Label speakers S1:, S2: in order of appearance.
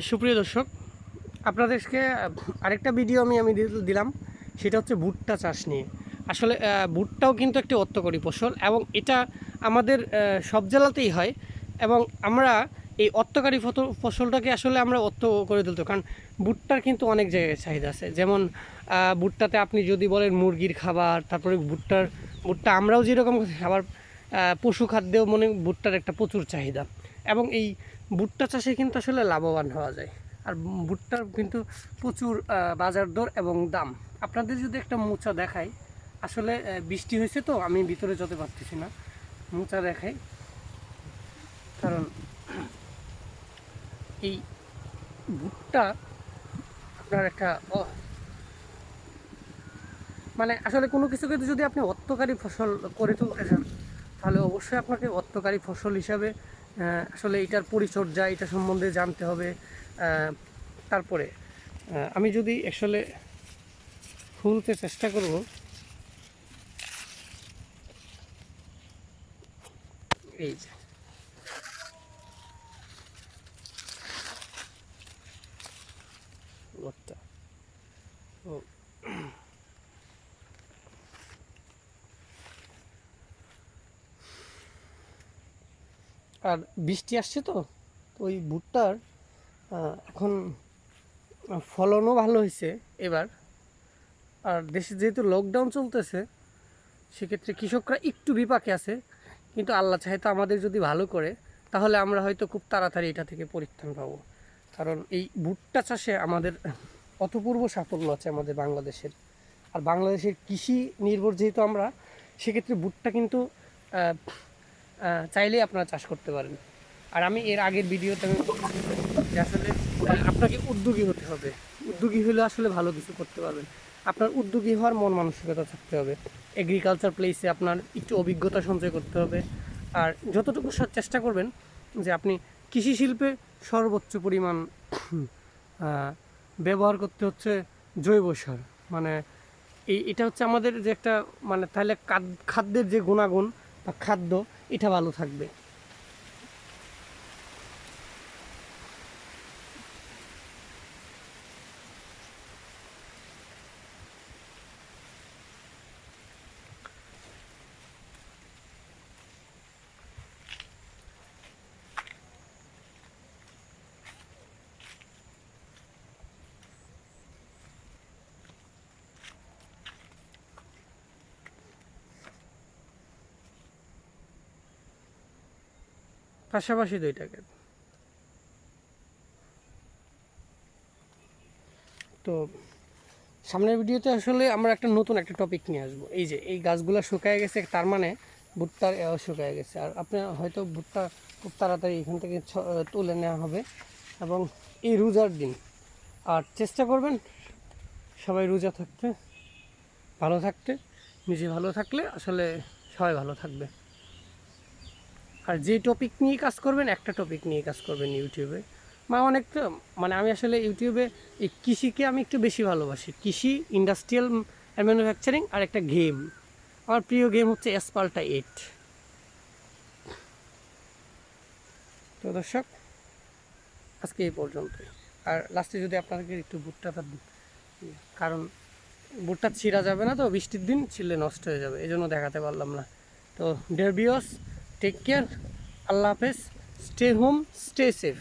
S1: সুপ্রিয় দর্শক, আপনাদেরকে আরেকটা ভিডিও আমি দিলাম। সেটা হচ্ছে ভুট্টা চাষ নিয়ে। আসলে ভুট্টাও কিন্তু একটি অর্থকরী ফসল এবং এটা আমাদের সব জেলাতেই হয়। এবং আমরা এই অর্থকরী ফসলটাকে আসলে আমরা অর্থ করে তুলতে, কারণ ভুট্টার কিন্তু অনেক জায়গায় চাহিদা আছে। যেমন ভুট্টাতে আপনি যদি বলেন মুরগির খাবার, তারপরে ভুট্টা আমরাও যেরকম খাবার, পশু খাদ্যেও ভুট্টার একটা প্রচুর চাহিদা। এবং এই ভুট্টা চাষে কিন্তু আসলে লাভবান হওয়া যায়। আর ভুট্টার কিন্তু প্রচুর বাজার দর এবং দাম। আপনাদের যদি একটা মোচা দেখাই, আসলে বৃষ্টি হয়েছে তো আমি ভিতরে যেতে পারতেছি না, মোচা দেখাই। কারণ এই ভুট্টা আপনার একটা মানে আসলে কোনো কিছুকে যদি আপনি অর্থকারী ফসল করে তুলতে চান, তাহলে অবশ্যই আপনাকে অর্থকারী ফসল হিসাবে আসলে এটার পরিচর্যা, এটা সম্বন্ধে জানতে হবে। তারপরে আমি যদি আসলে খুলতে চেষ্টা করব, এই যে ভুট্টা, তো আর বৃষ্টি আসছে তো ওই ভুট্টার এখন ফলনও ভালো হয়েছে এবার। আর দেশে যেহেতু লকডাউন চলতেছে, সেক্ষেত্রে কৃষকরা একটু বিপাকে আছে। কিন্তু আল্লাহ চাহে তো আমাদের যদি ভালো করে, তাহলে আমরা হয়তো খুব তাড়াতাড়ি এটা থেকে পরিত্রাণ পাবো। কারণ এই ভুট্টা চাষে আমাদের অতপূর্ব সাফল্য আছে আমাদের বাংলাদেশের। আর বাংলাদেশের কৃষি নির্ভর যেহেতু আমরা, সেক্ষেত্রে ভুট্টা কিন্তু চাইলেই আপনারা চাষ করতে পারেন। আর আমি এর আগের ভিডিওতে আমি বলছি যে আসলে আপনাকে উদ্যোগী হতে হবে। উদ্যোগী হলে আসলে ভালো কিছু করতে পারবেন। আপনার উদ্যোগী হওয়ার মন মানসিকতা থাকতে হবে। এগ্রিকালচার প্লেসে আপনার একটু অভিজ্ঞতা সঞ্চয় করতে হবে। আর যতটুকু চেষ্টা করবেন যে আপনি কৃষি শিল্পে সর্বোচ্চ পরিমাণ ব্যবহার করতে হচ্ছে জৈব সার। মানে এটা হচ্ছে আমাদের যে একটা, মানে তাহলে খাদ্যের যে গুণাগুণ বা খাদ্য, এটা ভালো থাকবে। পাশাপাশি দুইটাকে, তো সামনের ভিডিওতে আসলে আমরা একটা নতুন একটা টপিক নিয়ে আসবো। এই যে এই গাছগুলো শুকায় গেছে, তার মানে ভুট্টার শুকায় গেছে। আর আপনার হয়তো ভুট্টা খুব তাড়াতাড়ি এখান থেকে তুলে নেওয়া হবে। এবং এই রোজার দিন, আর চেষ্টা করবেন সবাই রোজা থাকতে, ভালো থাকতে। নিজে ভালো থাকলে আসলে সবাই ভালো থাকবে। আর যে টপিক নিয়ে কাজ করবেন, একটা টপিক নিয়ে কাজ করবেন ইউটিউবে। অনেকটা, মানে আমি আসলে ইউটিউবে এই কৃষিকে আমি একটু বেশি ভালোবাসি। কৃষি, ইন্ডাস্ট্রিয়াল ম্যানুফ্যাকচারিং, আর একটা গেম। আমার প্রিয় গেম হচ্ছে এসপাল্টা 8। তো দর্শক, আজকে এই পর্যন্তই। আর লাস্টে যদি আপনাকে একটু ভুট্টাটা, কারণ ভুট্টা ছিঁড়া যাবে না তো, বৃষ্টির দিন ছিঁড়লে নষ্ট হয়ে যাবে, এই জন্য দেখাতে পারলাম না। তো ডিয়ার ভিউয়ার্স, টেক কেয়ার, আল্লাহ হাফেজ, স্টে হোম, স্টে সেফ।